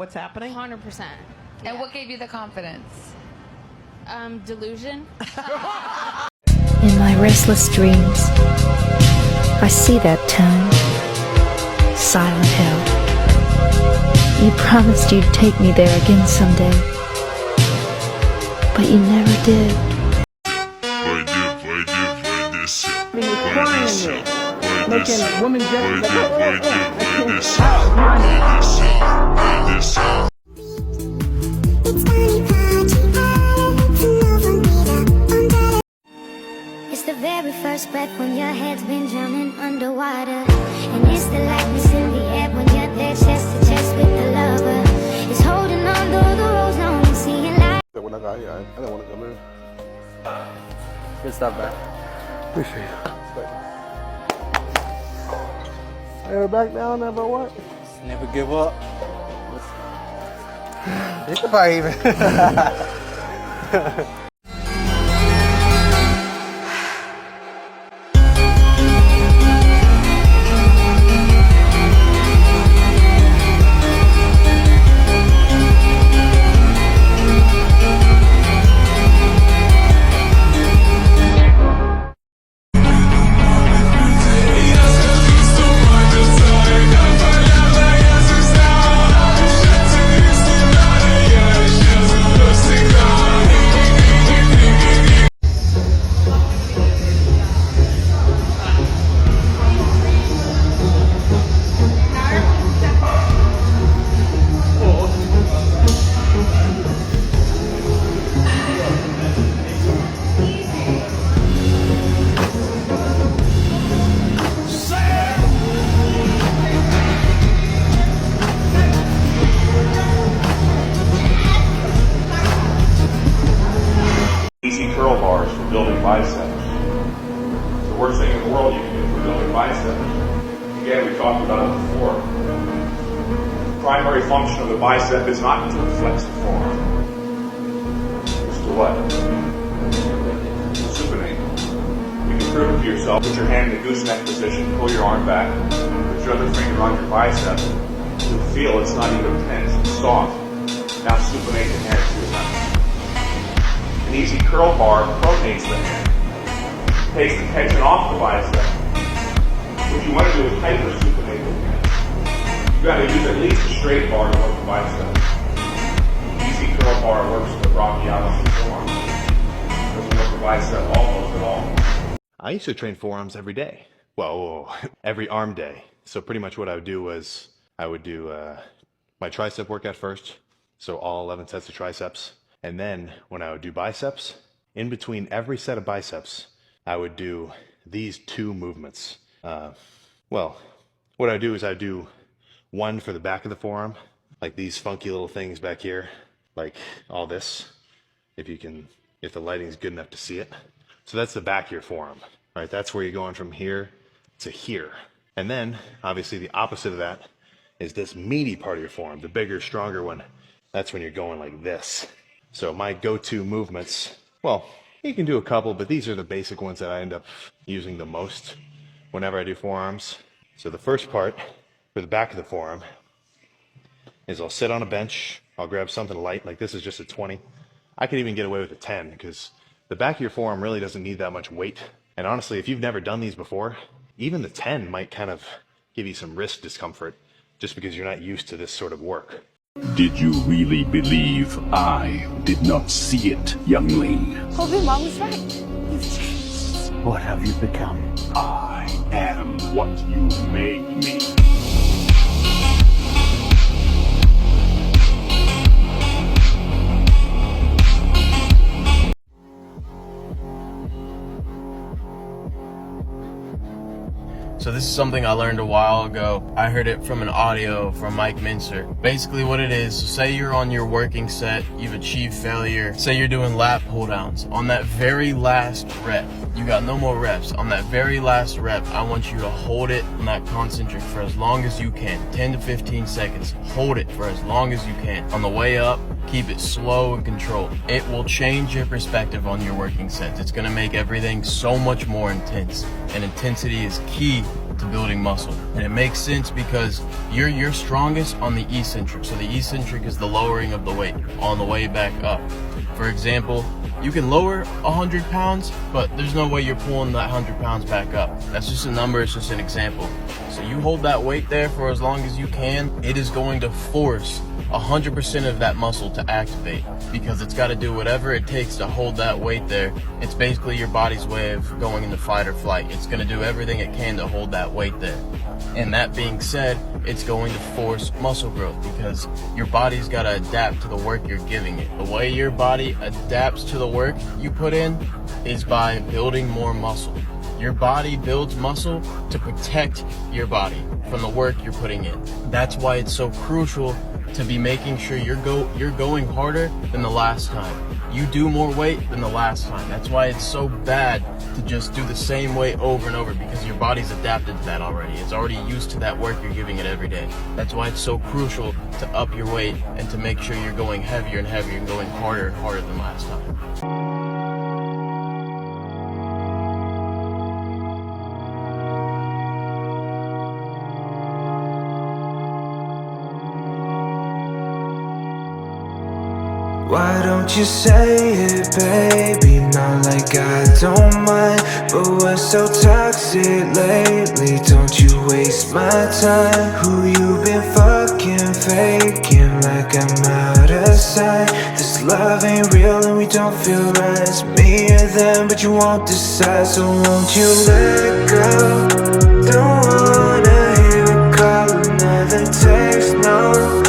what's happening? 100%. And what gave you the confidence? Delusion. In my restless dreams, I see that tone. Silent Hill. You promised you'd take me there again someday, but you never did. Making women It's the very first breath when your head's been drowning underwater, and it's the lightness in the air when you're there chest to chest with the lover. It's holding on though the road's long and seeing light. When I got here, I didn't want to come in. Good stuff, man. Appreciate it. Never back down, never what? Never give up. You could probably even. Easy curl bars for building biceps. It's the worst thing in the world you can do for building biceps. Again, we talked about it before. The primary function of the bicep is not to flex the forearm. It's to what? Supinate. You can prove it to yourself. Put your hand in the gooseneck position, pull your arm back, put your other finger on your bicep. You'll feel it's not even tense, it's soft. Now supinate the hand to your left. An easy curl bar pronates the hand, takes the tension off the bicep. What you want to do is hypersupinate the hand. You've got to use at least a straight bar to work the bicep. Easy curl bar works the brachialis and forearm. Doesn't work the bicep almost at all. I used to train forearms every day. Well, every arm day. So pretty much what I would do was I would do my tricep workout first. So all 11 sets of triceps. And then when I would do biceps, in between every set of biceps, I would do these two movements. Well, what I do is I do one for the back of the forearm, like these funky little things back here, like all this, if the lighting's good enough to see it. So that's the back of your forearm, right? That's where you're going from here to here. And then, obviously, the opposite of that is this meaty part of your forearm, the bigger, stronger one. That's when you're going like this. So my go-to movements, well, you can do a couple, but these are the basic ones that I end up using the most whenever I do forearms. So the first part for the back of the forearm is I'll sit on a bench, I'll grab something light, like this is just a 20. I could even get away with a 10 because the back of your forearm really doesn't need that much weight. And honestly, if you've never done these before, even the 10 might kind of give you some wrist discomfort just because you're not used to this sort of work. Did you really believe I did not see it, youngling? Oh, your mom was right. You've changed. What have you become? I am what you made me. So this is something I learned a while ago. I heard it from an audio from Mike Mincer. Basically what it is, so say you're on your working set, you've achieved failure, say you're doing lat pull downs. On that very last rep, you got no more reps. On that very last rep, I want you to hold it on that concentric for as long as you can, 10 to 15 seconds. Hold it for as long as you can. On the way up, keep it slow and controlled. It will change your perspective on your working sets. It's gonna make everything so much more intense. And intensity is key to building muscle. And it makes sense because you're strongest on the eccentric. So the eccentric is the lowering of the weight on the way back up. For example, you can lower 100 pounds, but there's no way you're pulling that 100 pounds back up. That's just a number, it's just an example. So you hold that weight there for as long as you can, it is going to force 100% of that muscle to activate, because it's got to do whatever it takes to hold that weight there. It's basically your body's way of going into fight or flight. It's going to do everything it can to hold that weight there. And that being said, it's going to force muscle growth because your body's got to adapt to the work you're giving it. The way your body adapts to the work you put in is by building more muscle. Your body builds muscle to protect your body from the work you're putting in. That's why it's so crucial to be making sure you're going harder than the last time. You do more weight than the last time. That's why it's so bad to just do the same weight over and over, because your body's adapted to that already. It's already used to that work you're giving it every day. That's why it's so crucial to up your weight and to make sure you're going heavier and heavier and going harder and harder than last time. Why don't you say it, baby? Not like I don't mind, but we're so toxic lately. Don't you waste my time. Who you been fucking faking like I'm out of sight? This love ain't real and we don't feel right. It's me or them, but you won't decide. So won't you let go? Don't wanna hear a call, another text, no.